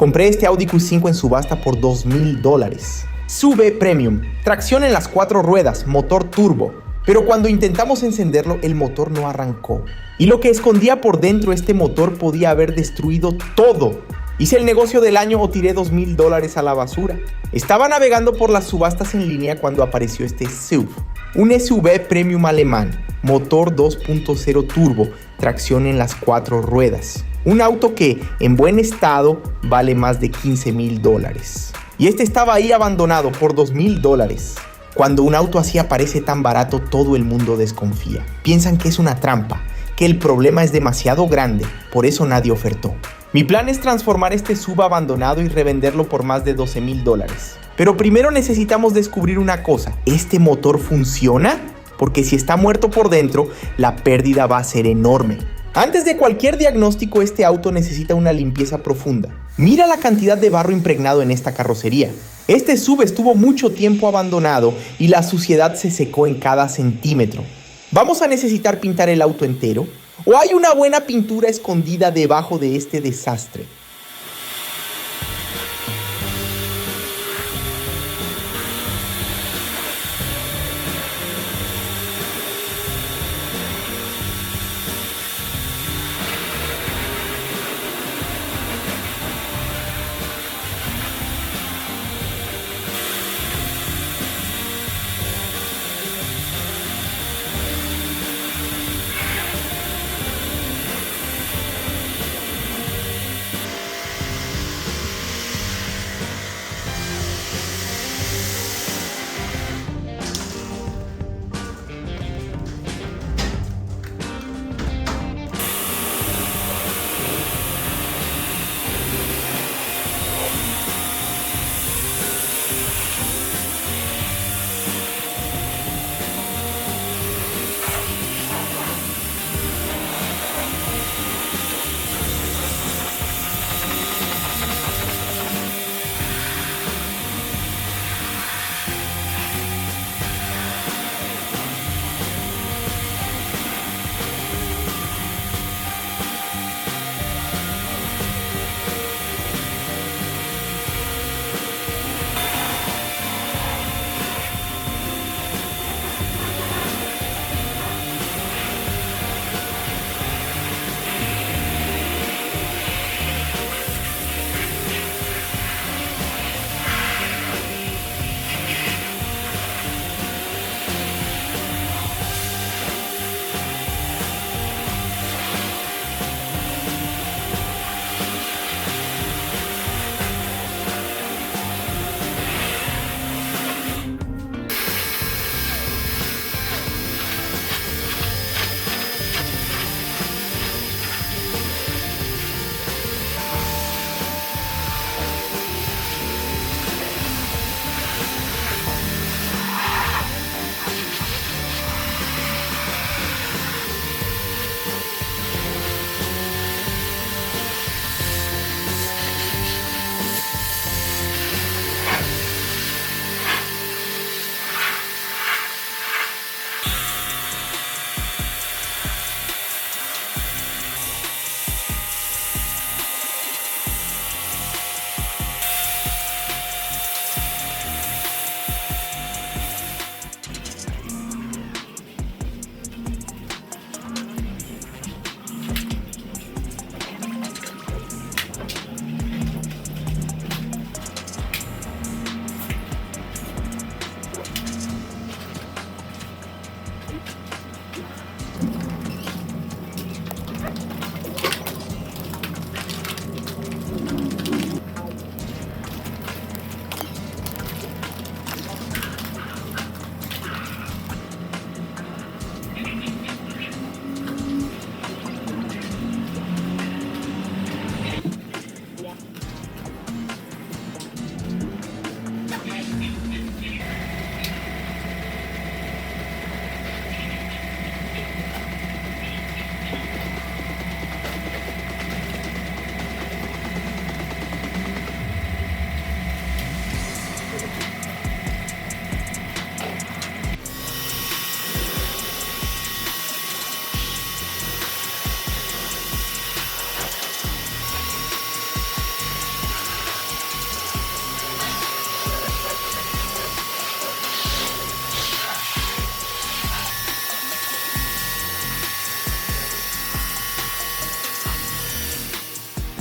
Compré este Audi Q5 en subasta por $2,000. SUV Premium, tracción en las 4 ruedas, motor turbo. Pero cuando intentamos encenderlo, el motor no arrancó. Y lo que escondía por dentro este motor podía haber destruido todo. Hice el negocio del año o tiré $2,000 a la basura. Estaba navegando por las subastas en línea cuando apareció este SUV. Un SUV Premium alemán, motor 2.0 turbo, tracción en las 4 ruedas. Un auto que, en buen estado, vale más de $15,000. Y este estaba ahí abandonado por $2,000. Cuando un auto así aparece tan barato, todo el mundo desconfía. Piensan que es una trampa, que el problema es demasiado grande, por eso nadie ofertó. Mi plan es transformar este SUV abandonado y revenderlo por más de $12,000. Pero primero necesitamos descubrir una cosa: ¿este motor funciona? Porque si está muerto por dentro, la pérdida va a ser enorme. Antes de cualquier diagnóstico, este auto necesita una limpieza profunda. Mira la cantidad de barro impregnado en esta carrocería. Este SUV estuvo mucho tiempo abandonado y la suciedad se secó en cada centímetro. ¿Vamos a necesitar pintar el auto entero? ¿O hay una buena pintura escondida debajo de este desastre?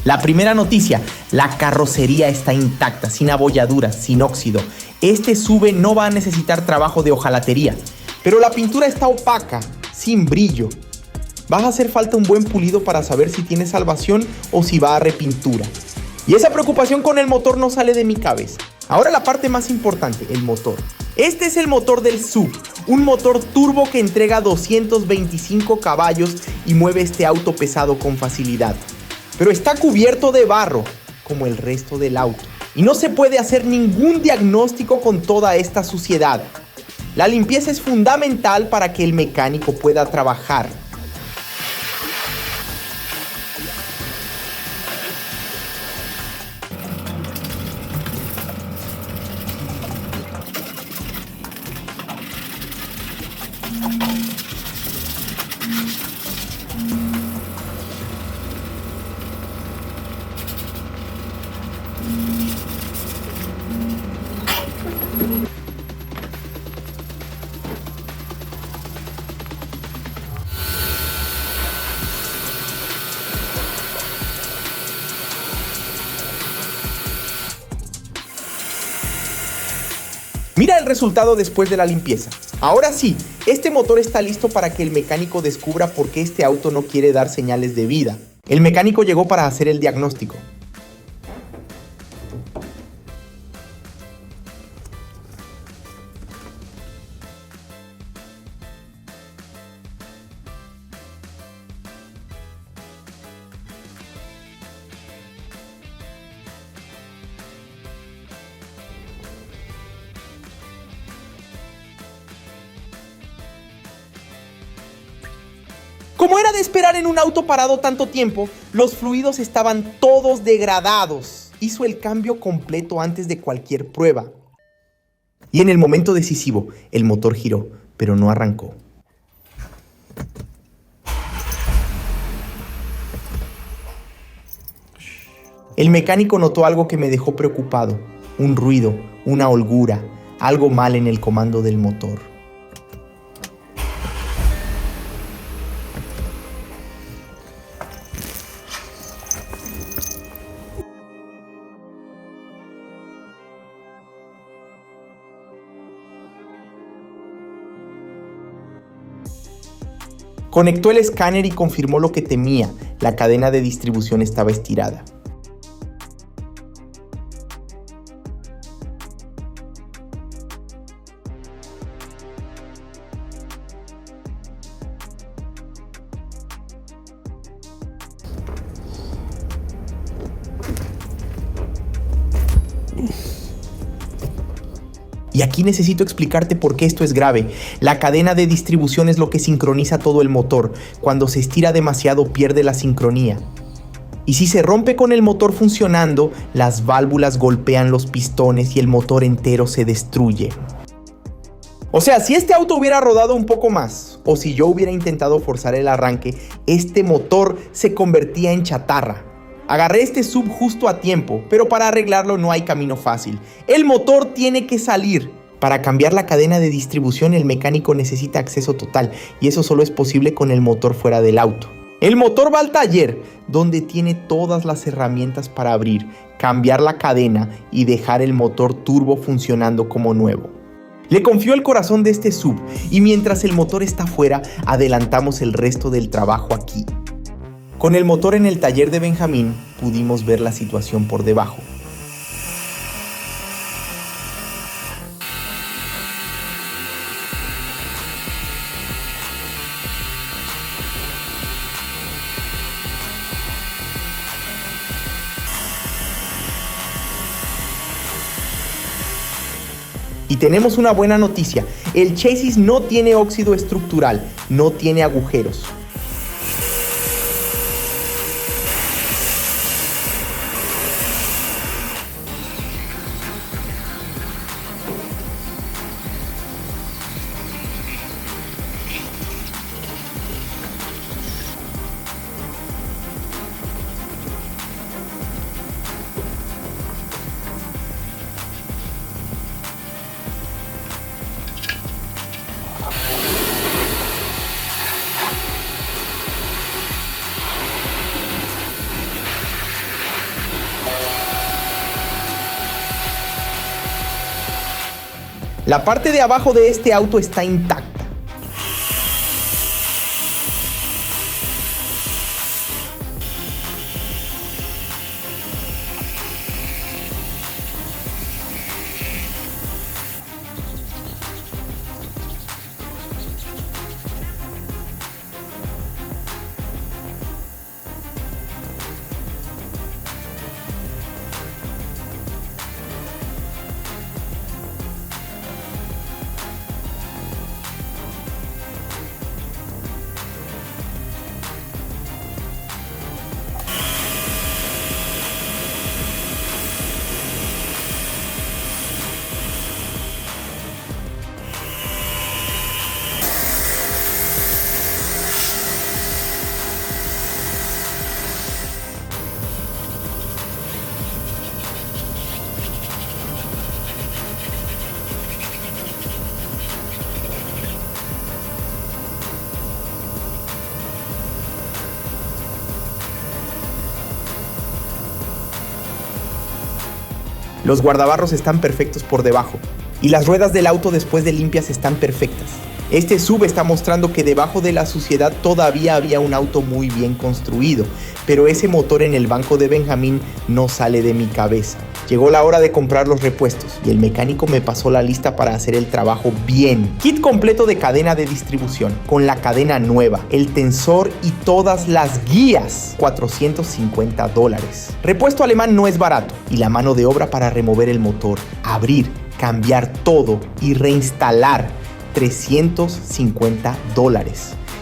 La primera noticia, la carrocería está intacta, sin abolladuras, sin óxido. Este SUV no va a necesitar trabajo de hojalatería, pero la pintura está opaca, sin brillo. Va a hacer falta un buen pulido para saber si tiene salvación o si va a repintura. Y esa preocupación con el motor no sale de mi cabeza. Ahora la parte más importante, el motor. Este es el motor del SUV, un motor turbo que entrega 225 caballos y mueve este auto pesado con facilidad. Pero está cubierto de barro, como el resto del auto. Y no se puede hacer ningún diagnóstico con toda esta suciedad. La limpieza es fundamental para que el mecánico pueda trabajar. Mira el resultado después de la limpieza. Ahora sí, este motor está listo para que el mecánico descubra por qué este auto no quiere dar señales de vida. El mecánico llegó para hacer el diagnóstico. Como era de esperar en un auto parado tanto tiempo, los fluidos estaban todos degradados. Hizo el cambio completo antes de cualquier prueba. Y en el momento decisivo, el motor giró, pero no arrancó. El mecánico notó algo que me dejó preocupado. Un ruido, una holgura, algo mal en el comando del motor. Conectó el escáner y confirmó lo que temía, la cadena de distribución estaba estirada. Y aquí necesito explicarte por qué esto es grave. La cadena de distribución es lo que sincroniza todo el motor. Cuando se estira demasiado pierde la sincronía. Y si se rompe con el motor funcionando, las válvulas golpean los pistones y el motor entero se destruye. O sea, si este auto hubiera rodado un poco más, o si yo hubiera intentado forzar el arranque, este motor se convertía en chatarra. Agarré este SUV justo a tiempo, pero para arreglarlo no hay camino fácil. El motor tiene que salir. Para cambiar la cadena de distribución, el mecánico necesita acceso total, y eso solo es posible con el motor fuera del auto. El motor va al taller, donde tiene todas las herramientas para abrir, cambiar la cadena y dejar el motor turbo funcionando como nuevo. Le confió el corazón de este SUV, y mientras el motor está fuera, adelantamos el resto del trabajo aquí. Con el motor en el taller de Benjamín, pudimos ver la situación por debajo. Y tenemos una buena noticia, el chasis no tiene óxido estructural, no tiene agujeros. La parte de abajo de este auto está intacta. Los guardabarros están perfectos por debajo y las ruedas del auto después de limpias están perfectas. Este sub está mostrando que debajo de la suciedad todavía había un auto muy bien construido, pero ese motor en el banco de Benjamín no sale de mi cabeza. Llegó la hora de comprar los repuestos y el mecánico me pasó la lista para hacer el trabajo bien. Kit completo de cadena de distribución, con la cadena nueva, el tensor y todas las guías, $450. Repuesto alemán no es barato y la mano de obra para remover el motor, abrir, cambiar todo y reinstalar, $350.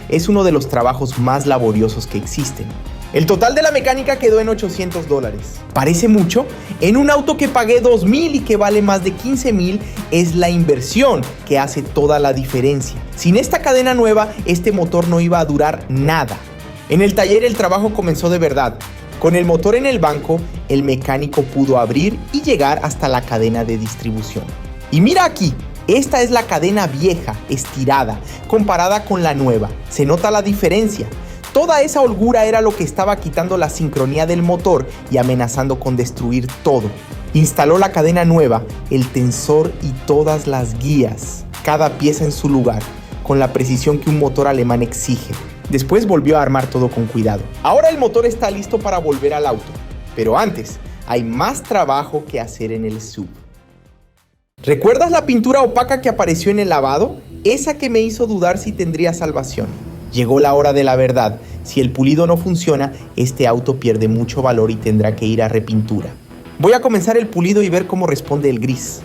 Es uno de los trabajos más laboriosos que existen. El total de la mecánica quedó en $800. ¿Parece mucho? En un auto que pagué $2,000 y que vale más de $15,000 es la inversión que hace toda la diferencia. Sin esta cadena nueva, este motor no iba a durar nada. En el taller el trabajo comenzó de verdad. Con el motor en el banco, el mecánico pudo abrir y llegar hasta la cadena de distribución. Y mira aquí. Esta es la cadena vieja, estirada, comparada con la nueva. Se nota la diferencia. Toda esa holgura era lo que estaba quitando la sincronía del motor y amenazando con destruir todo. Instaló la cadena nueva, el tensor y todas las guías, cada pieza en su lugar, con la precisión que un motor alemán exige. Después volvió a armar todo con cuidado. Ahora el motor está listo para volver al auto, pero antes hay más trabajo que hacer en el SUV. ¿Recuerdas la pintura opaca que apareció en el lavado? Esa que me hizo dudar si tendría salvación. Llegó la hora de la verdad. Si el pulido no funciona, este auto pierde mucho valor y tendrá que ir a repintura. Voy a comenzar el pulido y ver cómo responde el gris.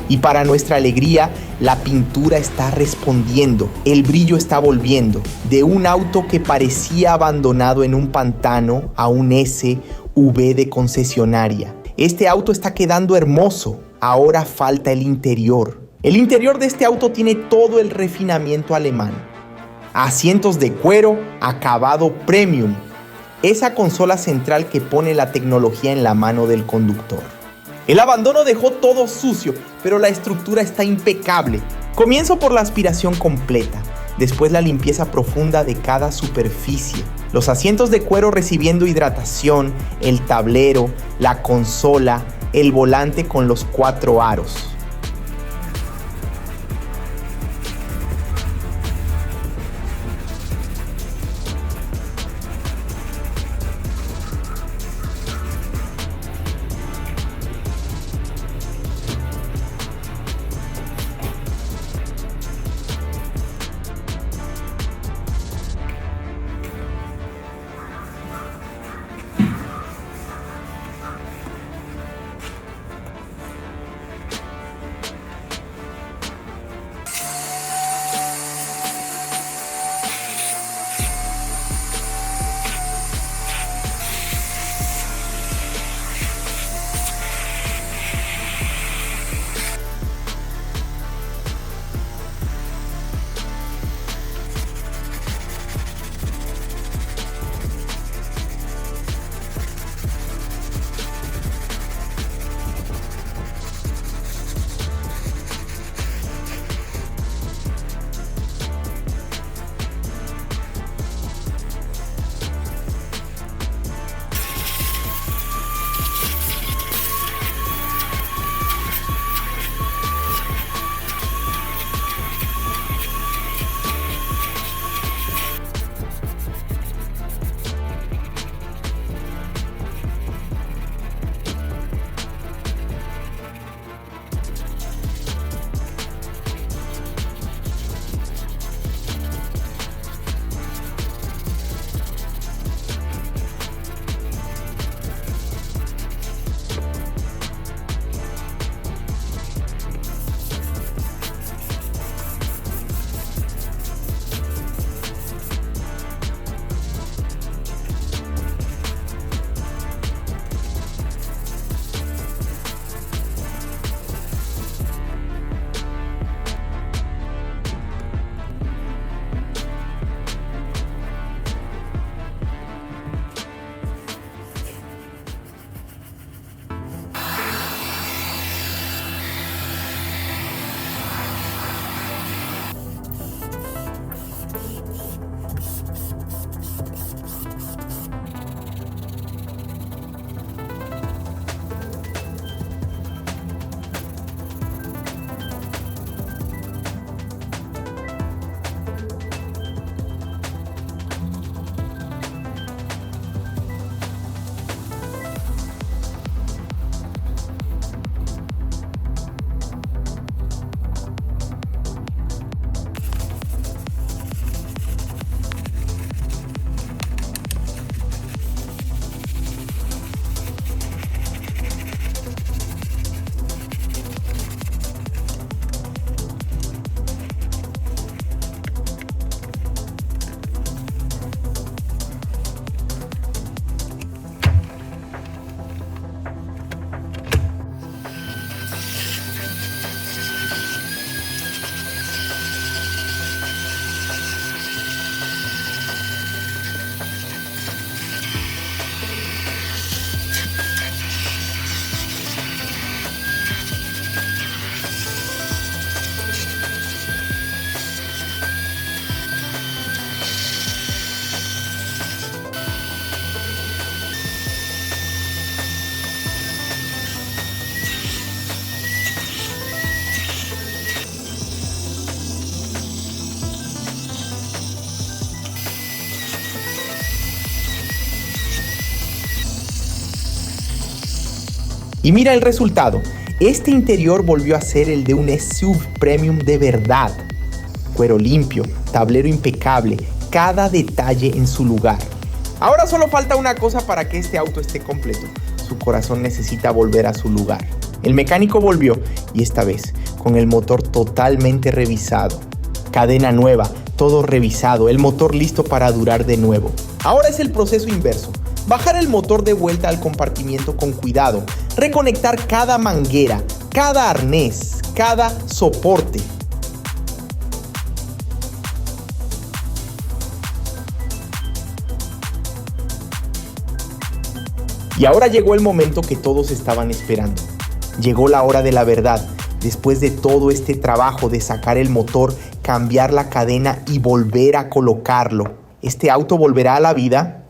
Y para nuestra alegría, la pintura está respondiendo, el brillo está volviendo. De un auto que parecía abandonado en un pantano a un SUV de concesionaria. Este auto está quedando hermoso, ahora falta el interior. El interior de este auto tiene todo el refinamiento alemán. Asientos de cuero, acabado premium. Esa consola central que pone la tecnología en la mano del conductor. El abandono dejó todo sucio, pero la estructura está impecable. Comienzo por la aspiración completa, después la limpieza profunda de cada superficie. Los asientos de cuero recibiendo hidratación, el tablero, la consola, el volante con los 4 aros. Y mira el resultado. Este interior volvió a ser el de un SUV Premium de verdad. Cuero limpio, tablero impecable, cada detalle en su lugar. Ahora solo falta una cosa para que este auto esté completo. Su corazón necesita volver a su lugar. El mecánico volvió y esta vez con el motor totalmente revisado. Cadena nueva, todo revisado, el motor listo para durar de nuevo. Ahora es el proceso inverso. Bajar el motor de vuelta al compartimiento con cuidado. Reconectar cada manguera, cada arnés, cada soporte. Y ahora llegó el momento que todos estaban esperando. Llegó la hora de la verdad. Después de todo este trabajo de sacar el motor, cambiar la cadena y volver a colocarlo, ¿este auto volverá a la vida?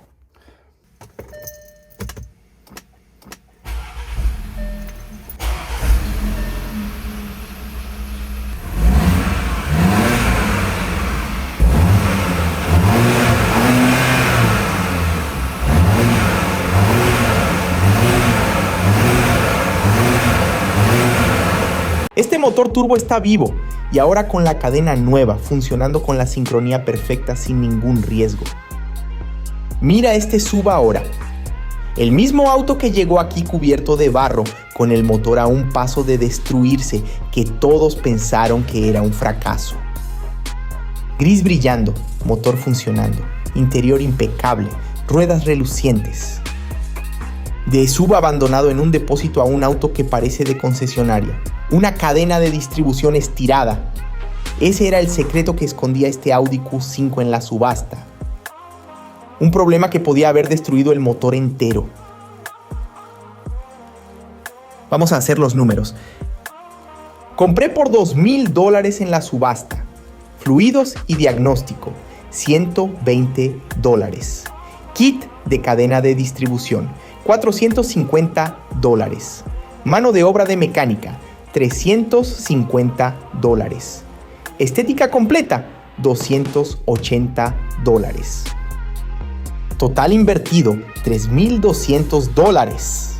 Este motor turbo está vivo y ahora con la cadena nueva, funcionando con la sincronía perfecta sin ningún riesgo. Mira este SUV ahora. El mismo auto que llegó aquí cubierto de barro, con el motor a un paso de destruirse, que todos pensaron que era un fracaso. Gris brillando, motor funcionando, interior impecable, ruedas relucientes. De SUV abandonado en un depósito a un auto que parece de concesionaria. Una cadena de distribución estirada. Ese era el secreto que escondía este Audi Q5 en la subasta. Un problema que podía haber destruido el motor entero. Vamos a hacer los números. Compré por $2,000 en la subasta. Fluidos y diagnóstico, $120. Kit de cadena de distribución, $450. Mano de obra de mecánica, $350. Estética completa, $280. Total invertido, $3,200.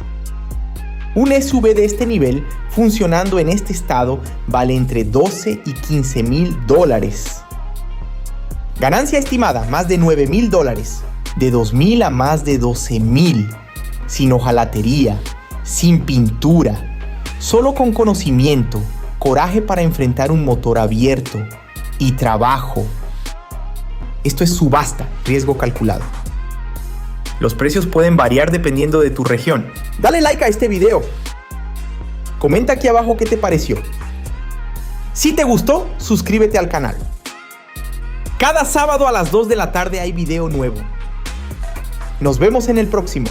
Un SUV de este nivel, funcionando en este estado, vale entre $12 y $15,000. Ganancia estimada, más de $9,000. De $2,000 a más de $12,000. Sin hojalatería, sin pintura. Solo con conocimiento, coraje para enfrentar un motor abierto y trabajo. Esto es subasta, riesgo calculado. Los precios pueden variar dependiendo de tu región. Dale like a este video. Comenta aquí abajo qué te pareció. Si te gustó, suscríbete al canal. Cada sábado a las 2 de la tarde hay video nuevo. Nos vemos en el próximo.